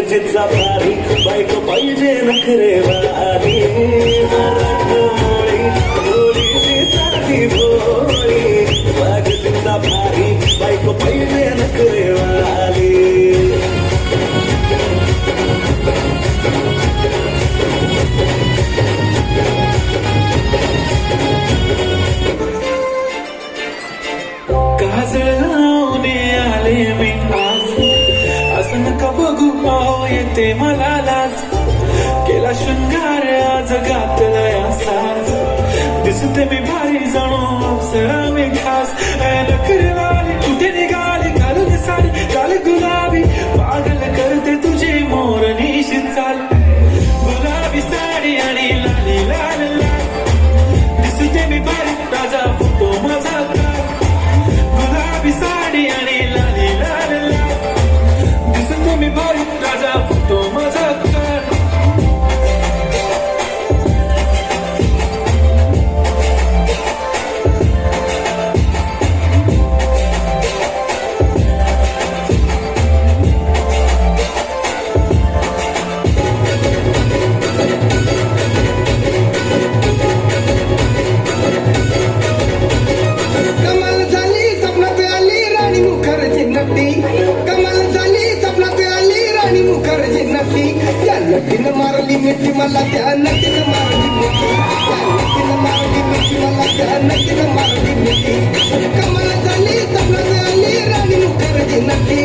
जिचा भारी बायको पाहिजे नखरेवाली मराठमोळी भोळीची साधी भोळी वाघ जिचा भारी बायको पाहिजे नखरेवाली काजळ लावणे आले मी आज असं नका बघू पाव येते मला लाज केला शृंगार आज घातलाय साज दिसते मी भारी जाणो अप्सरा मी खास नखरेवाली कुठे निघाली घालून साडी काल गुलाबी पागल करते तुझी मोरणीशी चाल गुलाबी साडी आणि लाली लाल लाल दिसते मी भारी ताजा फोटो माझा गुलाबी साडी आणि लाली लाल लाल दिसतो मी भारी ताजा फोटो माझा कमाल झाली स्वप्नात आली राणी मुखर्जी नटी या नटीनं मारली मिठी मला त्या नटीनं मारली मिठी त्या नटीनं मारली मिठी मला त्या नटीनं मारली मिठी कमाल झाली स्वप्नात आली राणी मुखर्जी नटी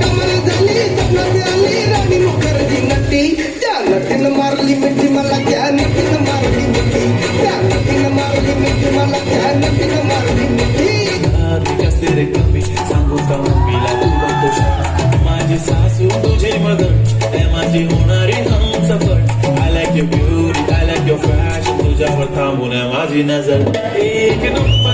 कमाल झाली स्वप्नात आली राणी मुखर्जी नटी त्या नटीनं मारली मिठी मला त्या नटीनं मारली मिठी त्या नटीनं मारली मिठी मला त्या नटीनं मारली मिठी रे कमी सांगू का मम्मीला तू बघतो माझी सासू तुझी मदर माझी होणारी Humsafar I like your beauty I like your fashion तुझ्यावर थांबून माझी नजर एक नंबर